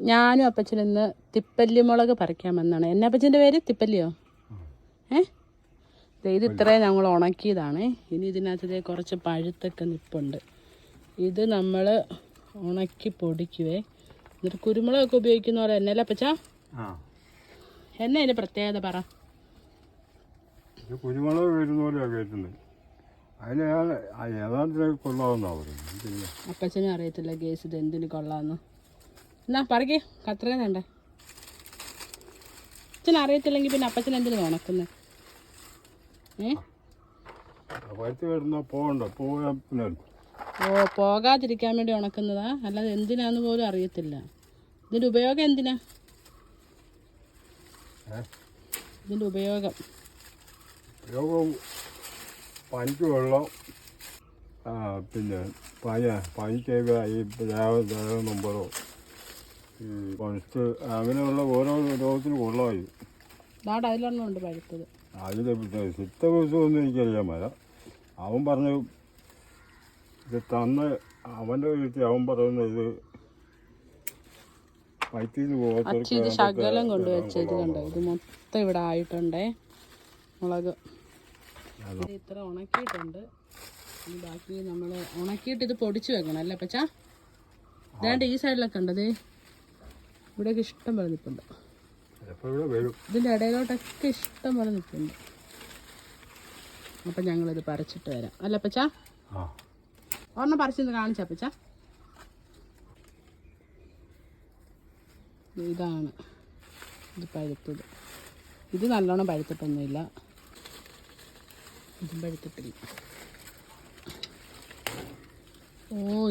ഞാനും അപ്പച്ചനും ഇന്ന് തിപ്പല്ലി മുളക് പറിക്കാൻ വന്നാണ്. എന്നെ അപ്പച്ചൻ്റെ പേര് തിപ്പല്ലിയോ? ഇത് ഇത്രയും ഞങ്ങൾ ഉണക്കിയതാണ്. ഇനി ഇതിനകത്ത് കുറച്ച് പഴുത്തൊക്കെ നിപ്പുണ്ട്. ഇത് നമ്മൾ ഉണക്കി പൊടിക്കുവേ. എന്നിട്ട് കുരുമുളകൊക്കെ ഉപയോഗിക്കുന്ന പോലെ എന്നല്ലേ അപ്പച്ച? എന്നെ അതിൻ്റെ പ്രത്യേകത പറ. കുരുമുളക് വരുന്ന പോലെയാണ് കേട്ടുന്നത്. അതിന് ഏതാണ്ട് കൊള്ളാമെന്നാണ് പറയുന്നത്. അപ്പച്ചനും അറിയത്തില്ല കേസ് ഇത് എന്തിന് കൊള്ളാമെന്ന്. എന്നാ പറയ്ക്ക്, കത്രയും വേണ്ടേ? അച്ഛൻ അറിയത്തില്ലെങ്കിൽ പിന്നെ അപ്പച്ചൻ എന്തിനു ഉണക്കുന്നത്? പോകാതിരിക്കാൻ വേണ്ടി ഉണക്കുന്നതാ, അല്ലാതെ എന്തിനാന്ന് പോലും അറിയത്തില്ല. ഇതിൻ്റെ ഉപയോഗം എന്തിനാ? ഇതിൻ്റെ ഉപയോഗം പനിക്ക് വെള്ളം, പിന്നെ പനിക്കൊക്കെ ഈ നമ്പറോ ഈ പണിച്ച് അങ്ങനെയുള്ള ഓരോ രോഗത്തിന് കൊള്ളായി. അതിലൊന്നും ഉണ്ട് പഴുത്തത്. അതിൻ്റെ സിത്ത ദിവസമൊന്നും എനിക്കറിയാൻ മേല. അവൻ പറഞ്ഞു ഇത് തന്ന് അവൻ്റെ വീട്ടിൽ അവൻ പറയുന്നത് ഇത് വയറ്റിന്ന് അച്ഛൻ ഇത് ശകലം കൊണ്ടുവച്ചത് കണ്ടോ. ഇത് മൊത്തം ഇവിടെ ആയിട്ടുണ്ടേ മുളക്. ഇത്ര ഉണക്കിയിട്ടുണ്ട്. ബാക്കി നമ്മൾ ഉണക്കിയിട്ട് ഇത് പൊടിച്ച് വെക്കണം അല്ലേ പച്ച? ഇതാണ്ട് ഈ സൈഡിലൊക്കെ ഉണ്ടത്. ഇവിടെയൊക്കെ ഇഷ്ടം പോലെ നിൽപ്പുണ്ട്. ഇതിൻ്റെ ഇടയിലോട്ടൊക്കെ ഇഷ്ടം പോലെ നിൽപ്പുണ്ട്. അപ്പം ഞങ്ങളിത് പറിച്ചിട്ട് വരാം അല്ലേ പച്ച? ഒരെണ്ണം പറിച്ചൊന്ന് കാണിച്ചാ പച്ച? ഇതാണ് ഇത് പഴുത്തത്. ഇത് നല്ലോണം പഴുത്തിട്ടൊന്നുമില്ല. ഇതും പഴുത്തിട്ടില്ല.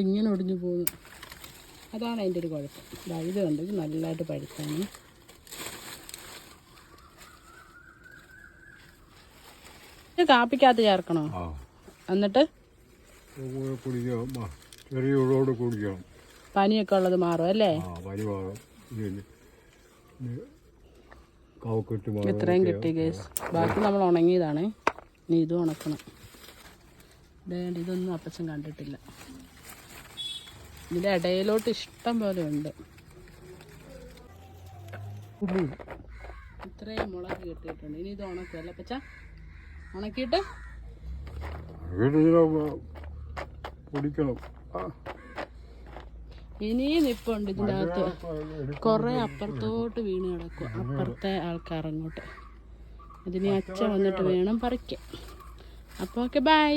ഇങ്ങനെ ഒടിഞ്ഞു പോകുന്നു. അതാണ് അതിൻ്റെ ഒരു കുഴപ്പം. ഇത് കണ്ട് ഇത് നല്ലതായിട്ട് പഴുത്താണ്. ഇത് കാപ്പിക്കകത്ത് ചേർക്കണോ? എന്നിട്ട് പനിയൊക്കെ ഉള്ളത് മാറും അല്ലേ? ഇത്രയും കിട്ടി കേസ്. ബാക്കി നമ്മൾ ഉണങ്ങിയതാണ്. ഇനി ഇതും ഉണക്കണം. ഇതൊന്നും അപ്പച്ചൻ കണ്ടിട്ടില്ല. ഇതിൻ്റെ ഇടയിലോട്ട് ഇഷ്ടം പോലെ ഉണ്ട്. ഇത്രയും മുളക് കിട്ടിയിട്ടുണ്ട്. ഇനി ഇത് ഉണക്കും അല്ലേ പച്ച? ഉണക്കിയിട്ട് ഇനിയും നിപ്പുണ്ട് ഇതിനകത്ത്. കുറേ അപ്പുറത്തോട്ട് വീണ് കിടക്കും. അപ്പുറത്തെ ആൾക്കാർ അങ്ങോട്ട്. അതിന് അച്ഛൻ വന്നിട്ട് വേണം പറിക്കാൻ. അപ്പോൾ ഓക്കെ, ബൈ.